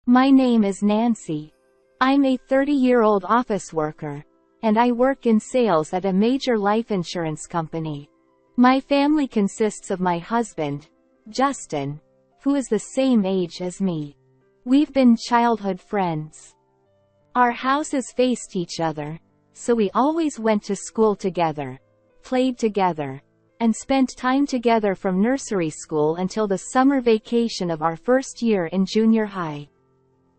My name is Nancy. I'm a 30-year-old office worker, and I work in sales at a major life insurance company. My family consists of my husband, Justin, who is the same age as me. We've been childhood friends. Our houses faced each other, so we always went to school together, played together, and spent time together from nursery school until the summer vacation of our first year in junior high.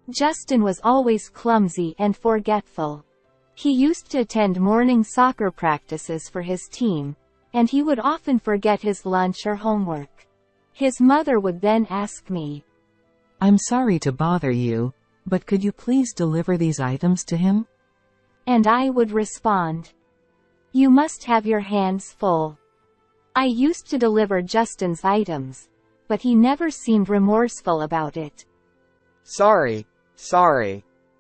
Justin was always clumsy and forgetful. He used to attend morning soccer practices for his team, and he would often forget his lunch or homework. His mother would then ask me, "I'm sorry to bother you, but could you please deliver these items to him?" And I would respond, "You must have your hands full." I used to deliver Justin's items, but he never seemed remorseful about it. Sorry.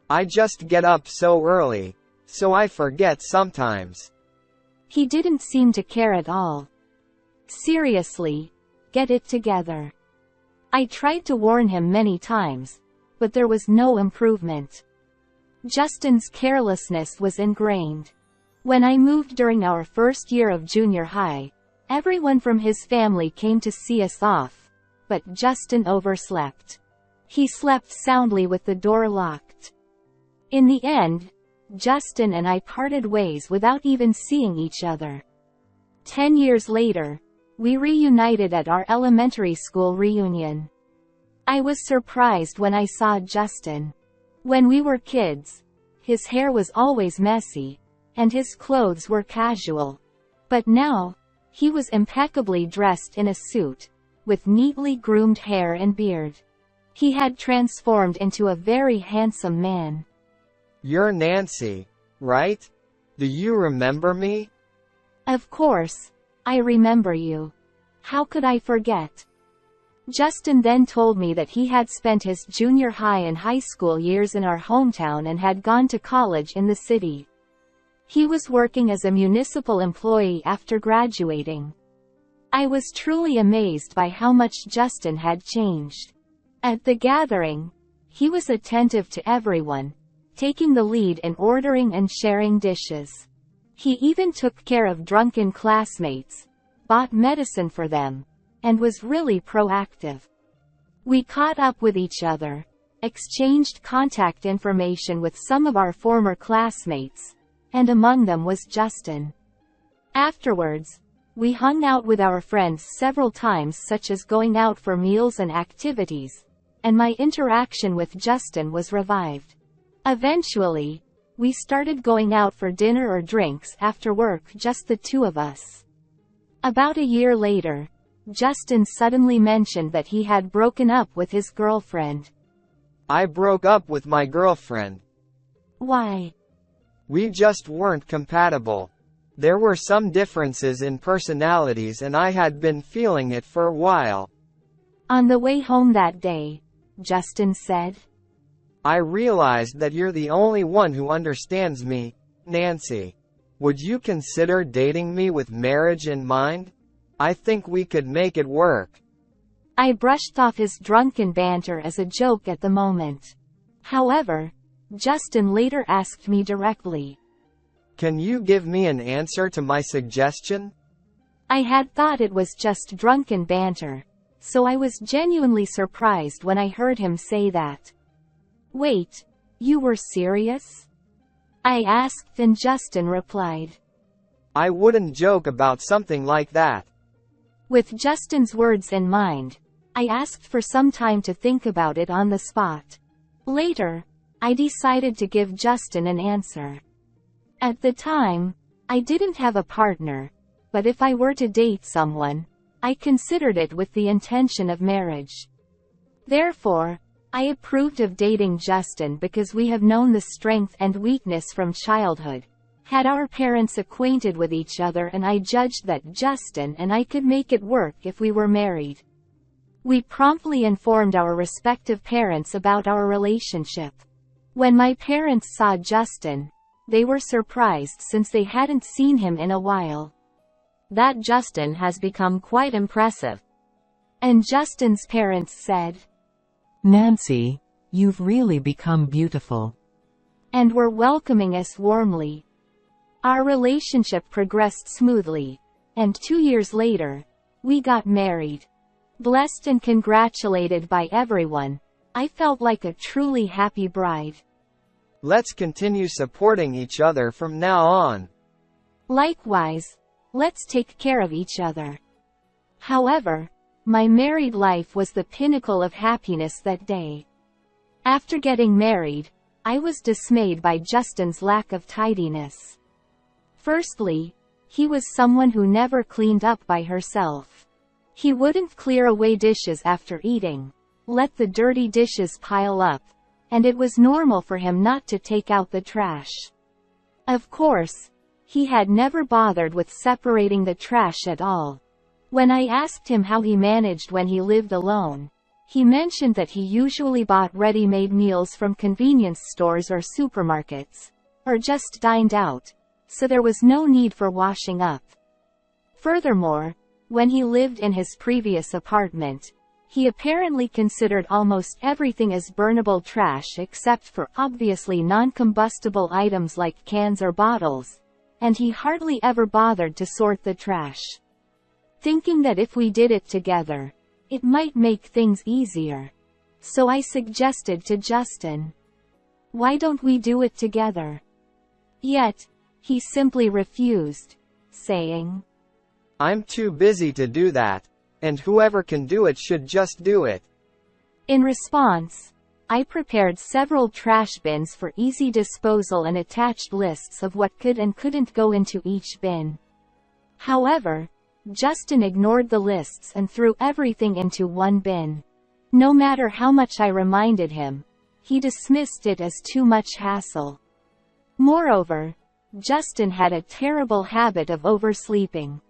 I just get up so early, so I forget sometimes. He didn't seem to care at all. Seriously, get it together. I tried to warn him many times, but there was no improvement. Justin's carelessness was ingrained. When I moved during our first year of junior high, everyone from his family came to see us off, but Justin overslept. He slept soundly with the door locked. In the end, Justin and I parted ways without even seeing each other. 10 years later, we reunited at our elementary school reunion. I was surprised when I saw Justin. When we were kids, his hair was always messy, and his clothes were casual. But now, he was impeccably dressed in a suit, with neatly groomed hair and beard. He had transformed into a very handsome man. You're Nancy, right? Do you remember me? Of course, I remember you. How could I forget? Justin then told me that he had spent his junior high and high school years in our hometown and had gone to college in the city. He was working as a municipal employee after graduating. I was truly amazed by how much Justin had changed. At the gathering, he was attentive to everyone, taking the lead in ordering and sharing dishes. He even took care of drunken classmates, bought medicine for them, and was really proactive. We caught up with each other, exchanged contact information with some of our former classmates, and among them was Justin. Afterwards, we hung out with our friends several times, such as going out for meals and activities, and my interaction with Justin was revived. Eventually, we started going out for dinner or drinks after work, just the two of us. About a year later, Justin suddenly mentioned that he had broken up with his girlfriend. I broke up with my girlfriend. Why? We just weren't compatible. There were some differences in personalities and I had been feeling it for a while. On the way home that day, Justin said, I realized that you're the only one who understands me, Nancy. Would you consider dating me with marriage in mind? I think we could make it work. I brushed off his drunken banter as a joke at the moment. However, Justin later asked me directly, Can you give me an answer to my suggestion? I had thought it was just drunken banter, so I was genuinely surprised when I heard him say that. Wait, you were serious? I asked, and Justin replied, I wouldn't joke about something like that. With Justin's words in mind, I asked for some time to think about it on the spot. Later, I decided to give Justin an answer. At the time, I didn't have a partner, but if I were to date someone, I considered it with the intention of marriage. Therefore, I approved of dating Justin because we have known the strength and weakness from childhood, had our parents acquainted with each other, and I judged that Justin and I could make it work if we were married. We promptly informed our respective parents about our relationship. When my parents saw Justin, they were surprised since they hadn't seen him in a while. That Justin has become quite impressive. And Justin's parents said, Nancy, You've really become beautiful. And were welcoming us warmly. Our relationship progressed smoothly, and 2 years later, we got married. Blessed and congratulated by everyone, I felt like a truly happy bride. Let's continue supporting each other from now on. Likewise, let's take care of each other. However, my married life was the pinnacle of happiness that day. After getting married, I was dismayed by Justin's lack of tidiness. Firstly, he was someone who never cleaned up by herself. He wouldn't clear away dishes after eating, let the dirty dishes pile up, and it was normal for him not to take out the trash. Of course, he had never bothered with separating the trash at all. When I asked him how he managed when he lived alone, he mentioned that he usually bought ready-made meals from convenience stores or supermarkets, or just dined out, so there was no need for washing up. Furthermore, when he lived in his previous apartment, he apparently considered almost everything as burnable trash except for obviously non-combustible items like cans or bottles, and he hardly ever bothered to sort the trash. Thinking that if we did it together, it might make things easier. So I suggested to Justin, "Why don't we do it together?" Yet, he simply refused, saying, "I'm too busy to do that, and whoever can do it should just do it." In response, I prepared several trash bins for easy disposal and attached lists of what could and couldn't go into each bin. However, Justin ignored the lists and threw everything into one bin. No matter how much I reminded him, he dismissed it as too much hassle. Moreover, Justin had a terrible habit of oversleeping.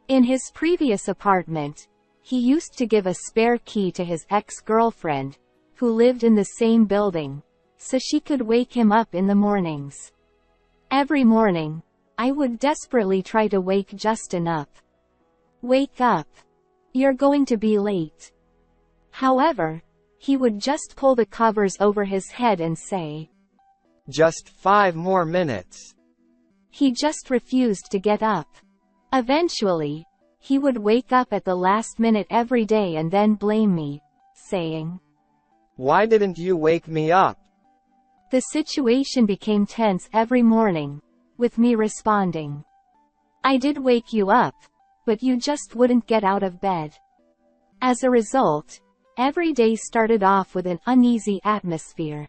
In his previous apartment, he used to give a spare key to his ex-girlfriend, who lived in the same building, so she could wake him up in the mornings. Every morning, I would desperately try to wake Justin up. "Wake up. You're going to be late." However, he would just pull the covers over his head and say, "Just 5 more minutes." He just refused to get up. Eventually, he would wake up at the last minute every day and then blame me, saying, "Why didn't you wake me up?" The situation became tense every morning, with me responding, "I did wake you up, but you just wouldn't get out of bed." As a result, every day started off with an uneasy atmosphere.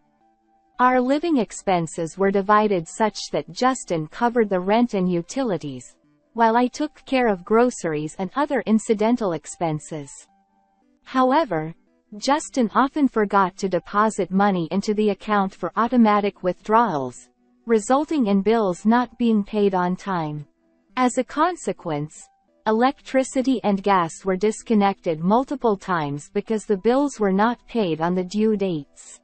Our living expenses were divided such that Justin covered the rent and utilities, while I took care of groceries and other incidental expenses. However, Justin often forgot to deposit money into the account for automatic withdrawals, resulting in bills not being paid on time. As a consequence, electricity and gas were disconnected multiple times because the bills were not paid on the due dates.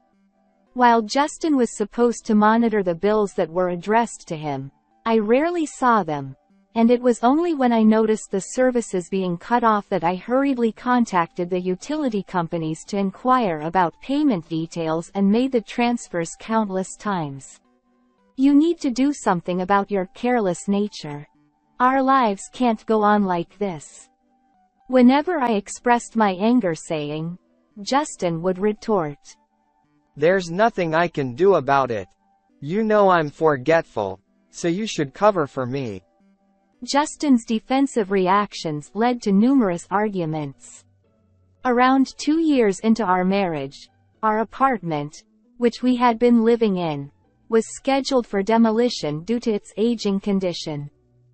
While Justin was supposed to monitor the bills that were addressed to him, I rarely saw them, and it was only when I noticed the services being cut off that I hurriedly contacted the utility companies to inquire about payment details and made the transfers countless times. You need to do something about your careless nature. Our lives can't go on like this. Whenever I expressed my anger saying, Justin would retort, "There's nothing I can do about it. You know I'm forgetful, so you should cover for me." Justin's defensive reactions led to numerous arguments. Around 2 years into our marriage, our apartment, which we had been living in, was scheduled for demolition due to its aging condition.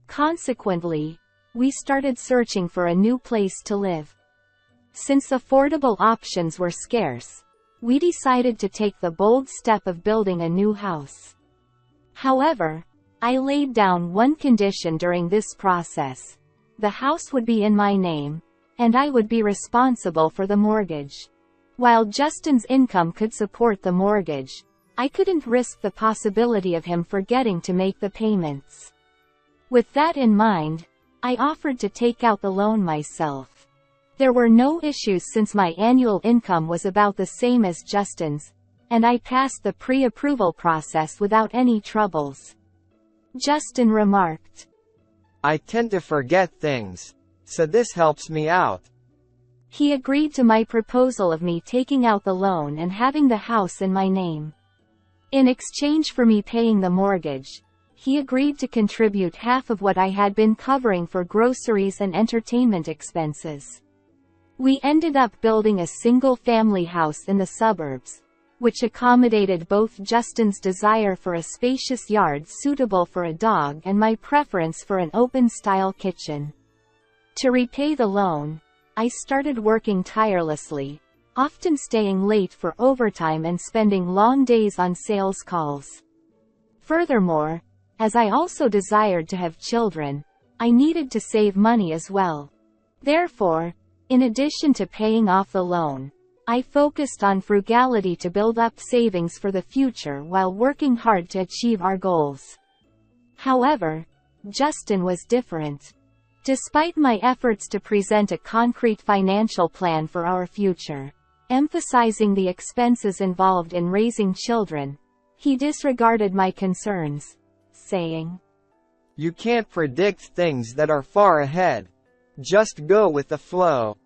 Consequently, we started searching for a new place to live. Since affordable options were scarce, we decided to take the bold step of building a new house. However, I laid down one condition during this process. The house would be in my name, and I would be responsible for the mortgage. While Justin's income could support the mortgage, I couldn't risk the possibility of him forgetting to make the payments. With that in mind, I offered to take out the loan myself. There were no issues since my annual income was about the same as Justin's, and I passed the pre-approval process without any troubles. Justin remarked. I tend to forget things, so this helps me out. He agreed to my proposal of me taking out the loan and having the house in my name. In exchange for me paying the mortgage, he agreed to contribute half of what I had been covering for groceries and entertainment expenses. We ended up building a single-family house in the suburbs, which accommodated both Justin's desire for a spacious yard suitable for a dog and my preference for an open-style kitchen. To repay the loan, I started working tirelessly, often staying late for overtime and spending long days on sales calls. Furthermore, as I also desired to have children, I needed to save money as well. Therefore, in addition to paying off the loan, I focused on frugality to build up savings for the future while working hard to achieve our goals. However, Justin was different. Despite my efforts to present a concrete financial plan for our future, emphasizing the expenses involved in raising children, he disregarded my concerns, saying, You can't predict things that are far ahead. Just go with the flow.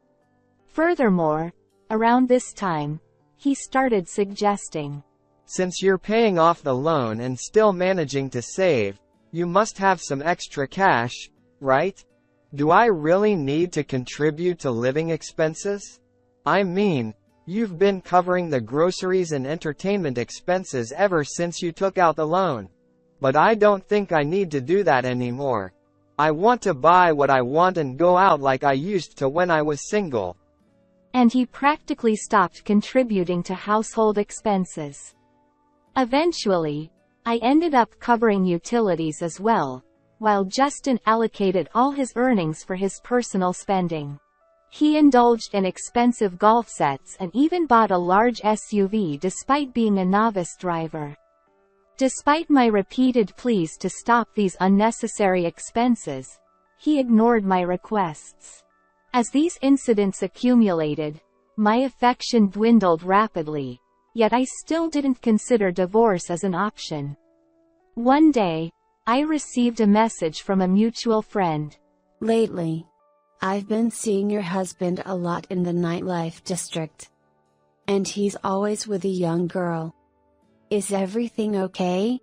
Furthermore, around this time, he started suggesting, Since you're paying off the loan and still managing to save, you must have some extra cash, right? Do I really need to contribute to living expenses? I mean, you've been covering the groceries and entertainment expenses ever since you took out the loan. But I don't think I need to do that anymore. I want to buy what I want and go out like I used to when I was single. And he practically stopped contributing to household expenses. Eventually, I ended up covering utilities as well, while Justin allocated all his earnings for his personal spending. He indulged in expensive golf sets and even bought a large SUV despite being a novice driver. Despite my repeated pleas to stop these unnecessary expenses, he ignored my requests. As these incidents accumulated, my affection dwindled rapidly, yet I still didn't consider divorce as an option. One day, I received a message from a mutual friend. Lately, I've been seeing your husband a lot in the nightlife district. And he's always with a young girl. Is everything okay?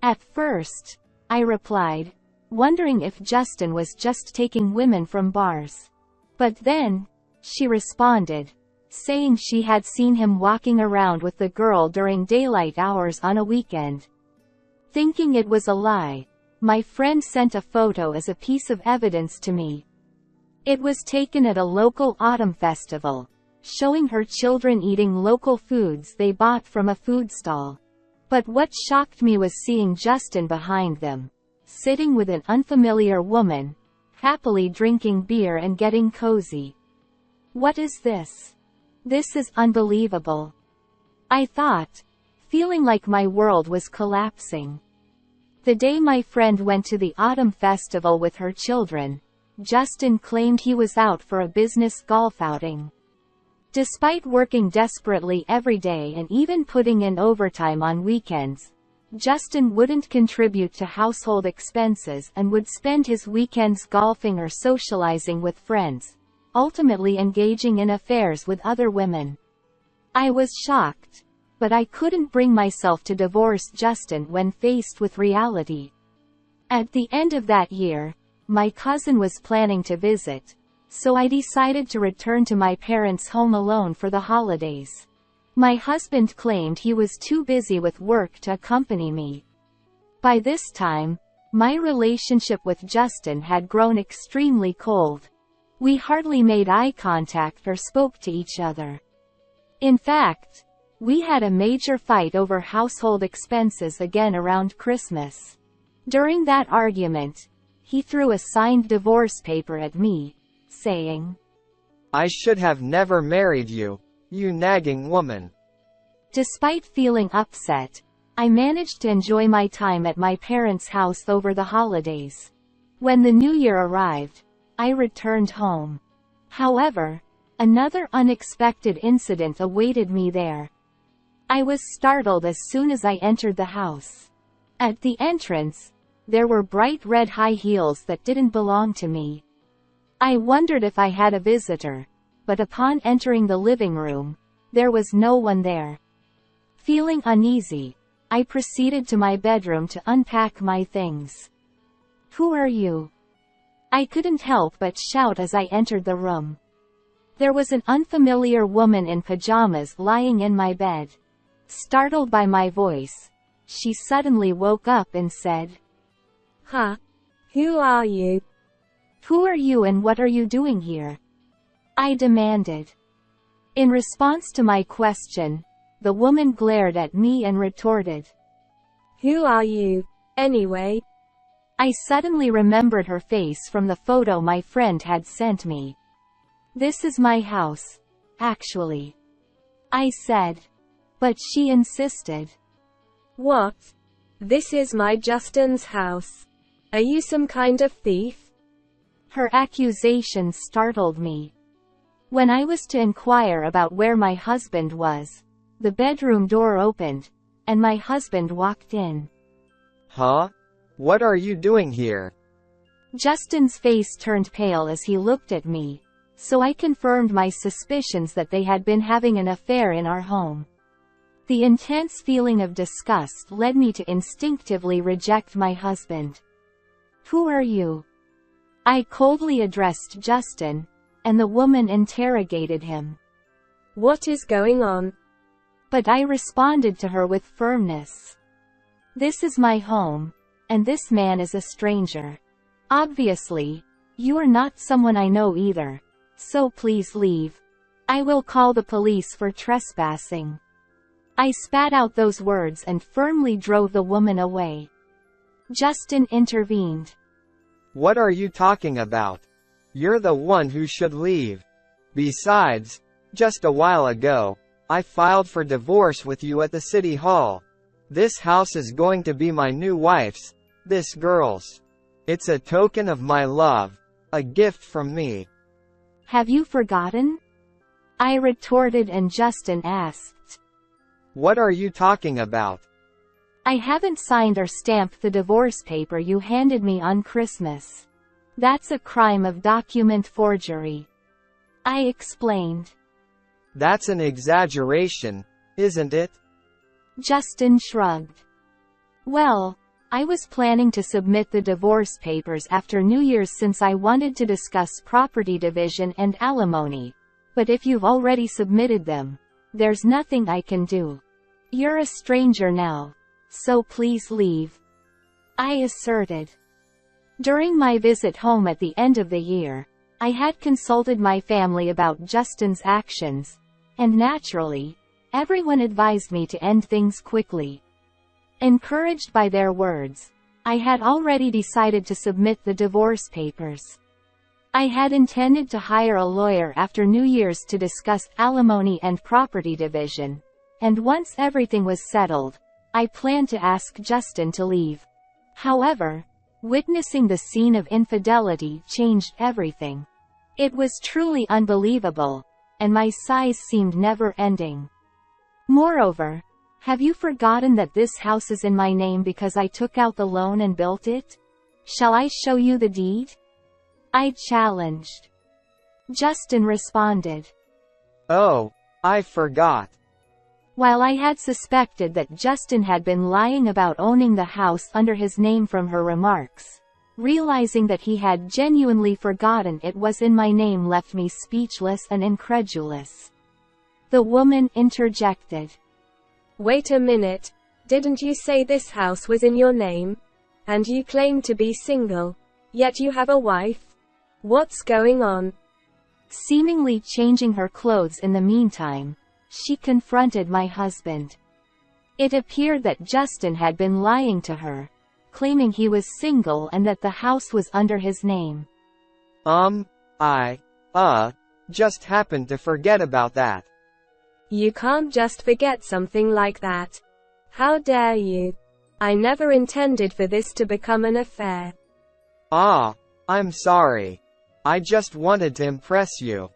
At first, I replied, wondering if Justin was just taking women from bars. But then, she responded, saying she had seen him walking around with the girl during daylight hours on a weekend. Thinking it was a lie, my friend sent a photo as a piece of evidence to me. It was taken at a local autumn festival, showing her children eating local foods they bought from a food stall. But what shocked me was seeing Justin behind them, sitting with an unfamiliar woman, happily drinking beer and getting cozy. What is this? This is unbelievable. I thought, feeling like my world was collapsing. The day my friend went to the autumn festival with her children, Justin claimed he was out for a business golf outing. Despite working desperately every day and even putting in overtime on weekends, Justin wouldn't contribute to household expenses and would spend his weekends golfing or socializing with friends, ultimately engaging in affairs with other women. I was shocked, but I couldn't bring myself to divorce Justin when faced with reality. At the end of that year, my cousin was planning to visit, so I decided to return to my parents' home alone for the holidays. My husband claimed he was too busy with work to accompany me. By this time, my relationship with Justin had grown extremely cold. We hardly made eye contact or spoke to each other. In fact, we had a major fight over household expenses again around Christmas. During that argument, he threw a signed divorce paper at me, saying, I should have never married you, you nagging woman. Despite feeling upset, I managed to enjoy my time at my parents' house over the holidays. When the new year arrived, I returned home. However, another unexpected incident awaited me there. I was startled as soon as I entered the house. At the entrance, there were bright red high heels that didn't belong to me. I wondered if I had a visitor, but upon entering the living room, there was no one there. Feeling uneasy, I proceeded to my bedroom to unpack my things. "Who are you?" I couldn't help but shout as I entered the room. There was an unfamiliar woman in pajamas lying in my bed. Startled by my voice, she suddenly woke up and said, "Huh? Who are you?" "Who are you and what are you doing here?" I demanded. In response to my question, the woman glared at me and retorted, "Who are you, anyway?" I suddenly remembered her face from the photo my friend had sent me. "This is my house, actually," I said. But she insisted. "What? This is my Justin's house. Are you some kind of thief?" Her accusation startled me. When I was to inquire about where my husband was, the bedroom door opened, and my husband walked in. Huh? What are you doing here? Justin's face turned pale as he looked at me, so I confirmed my suspicions that they had been having an affair in our home. The intense feeling of disgust led me to instinctively reject my husband. "Who are you?" I coldly addressed Justin, and the woman interrogated him. "What is going on?" But I responded to her with firmness. "This is my home, and this man is a stranger. Obviously, you are not someone I know either, so please leave. I will call the police for trespassing." I spat out those words and firmly drove the woman away. Justin intervened. "What are you talking about? You're the one who should leave. Besides, just a while ago, I filed for divorce with you at the city hall. This house is going to be my new wife's, this girl's. It's a token of my love, a gift from me." "Have you forgotten?" I retorted, and Justin asked, "What are you talking about?" "I haven't signed or stamped the divorce paper you handed me on Christmas. That's a crime of document forgery," I explained. "That's an exaggeration, isn't it?" Justin shrugged. "Well, I was planning to submit the divorce papers after New Year's since I wanted to discuss property division and alimony. But if you've already submitted them, there's nothing I can do. You're a stranger now, so please leave," I asserted. During my visit home at the end of the year, I had consulted my family about Justin's actions, and naturally, everyone advised me to end things quickly. Encouraged by their words, I had already decided to submit the divorce papers. I had intended to hire a lawyer after New Year's to discuss alimony and property division, and once everything was settled, I planned to ask Justin to leave. However, witnessing the scene of infidelity changed everything. It was truly unbelievable, and my sighs seemed never-ending. Moreover, have you forgotten that this house is in my name because I took out the loan and built it? Shall I show you the deed?" I challenged. Justin responded. "Oh, I forgot." While I had suspected that Justin had been lying about owning the house under his name from her remarks, realizing that he had genuinely forgotten it was in my name left me speechless and incredulous. The woman interjected. "Wait a minute, didn't you say this house was in your name? And you claim to be single, yet you have a wife? What's going on?" Seemingly changing her clothes in the meantime, she confronted my husband. It appeared that Justin had been lying to her, claiming he was single and that the house was under his name. I just happened to forget about that." "You can't just forget something like that. How dare you? I never intended for this to become an affair." I'm sorry. I just wanted to impress you."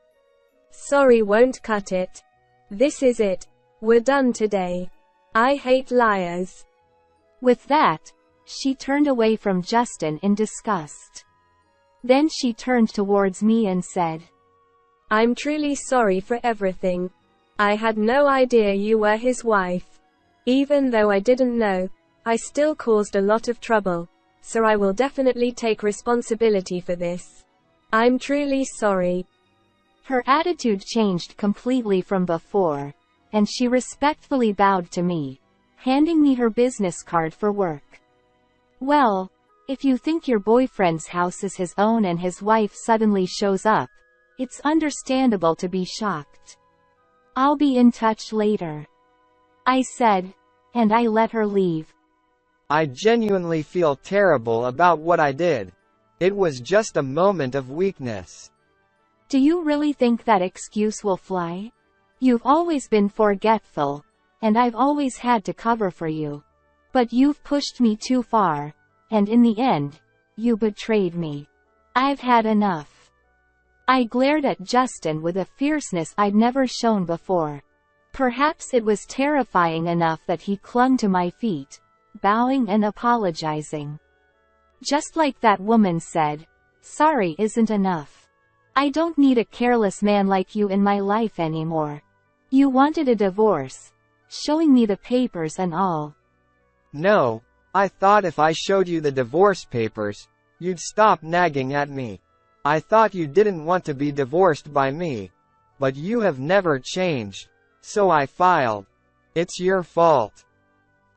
Sorry won't cut it. This is it. We're done today. I hate liars. With that, she turned away from Justin in disgust. Then she turned towards me and said, I'm truly sorry for everything. I had no idea you were his wife. Even though I didn't know, I still caused a lot of trouble, so I will definitely take responsibility for this. I'm truly sorry. Her attitude changed completely from before, and she respectfully bowed to me, handing me her business card for work. Well, if you think your boyfriend's house is his own and his wife suddenly shows up, it's understandable to be shocked. I'll be in touch later, I said, and I let her leave. I genuinely feel terrible about what I did. It was just a moment of weakness. Do you really think that excuse will fly? You've always been forgetful, and I've always had to cover for you. But you've pushed me too far, and in the end, you betrayed me. I've had enough. I glared at Justin with a fierceness I'd never shown before. Perhaps it was terrifying enough that he clung to my feet, bowing and apologizing. Just like that woman said, sorry isn't enough. I don't need a careless man like you in my life anymore. You wanted a divorce, showing me the papers and all. No, I thought if I showed you the divorce papers, you'd stop nagging at me. I thought you didn't want to be divorced by me. But you have never changed, so I filed. It's your fault.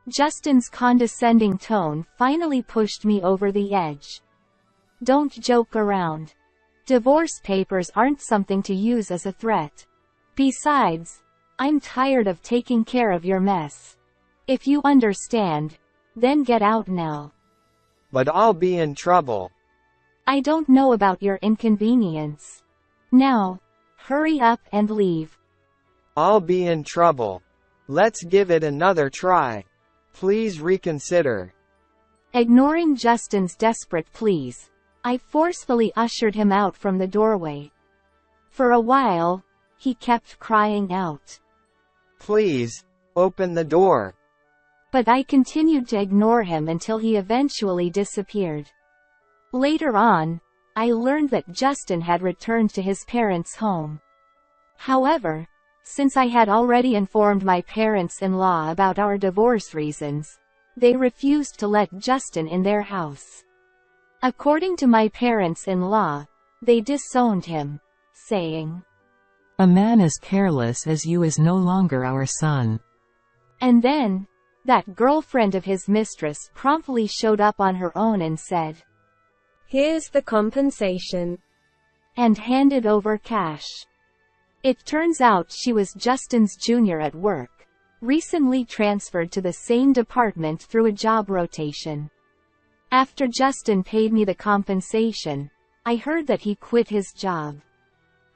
Justin's condescending tone finally pushed me over the edge. Don't joke around. Divorce papers aren't something to use as a threat. Besides, I'm tired of taking care of your mess. If you understand, then get out now. But I'll be in trouble. I don't know about your inconvenience. Now, hurry up and leave. I'll be in trouble. Let's give it another try. Please reconsider. Ignoring Justin's desperate pleas, I forcefully ushered him out from the doorway. For a while, he kept crying out, Please, open the door. But I continued to ignore him until he eventually disappeared. Later on, I learned that Justin had returned to his parents' home. However, since I had already informed my parents-in-law about our divorce reasons, they refused to let Justin in their house. According to my parents-in-law, they disowned him, saying, A man as careless as you is no longer our son. And then, that girlfriend of his mistress promptly showed up on her own and said, Here's the compensation. And handed over cash. It turns out she was Justin's junior at work, recently transferred to the same department through a job rotation. After Justin paid me the compensation, I heard that he quit his job.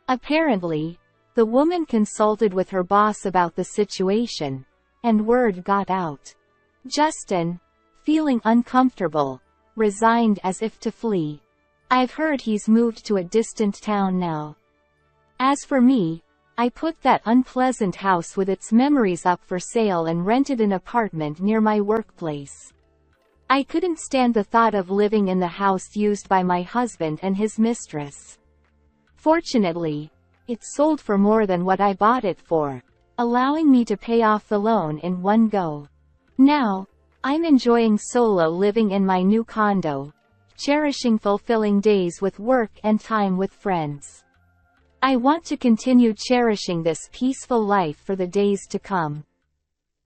Apparently, the woman consulted with her boss about the situation, and word got out. Justin, feeling uncomfortable, resigned as if to flee. I've heard he's moved to a distant town now. As for me, I put that unpleasant house with its memories up for sale and rented an apartment near my workplace. I couldn't stand the thought of living in the house used by my husband and his mistress. Fortunately, it sold for more than what I bought it for, allowing me to pay off the loan in one go. Now, I'm enjoying solo living in my new condo, cherishing fulfilling days with work and time with friends. I want to continue cherishing this peaceful life for the days to come.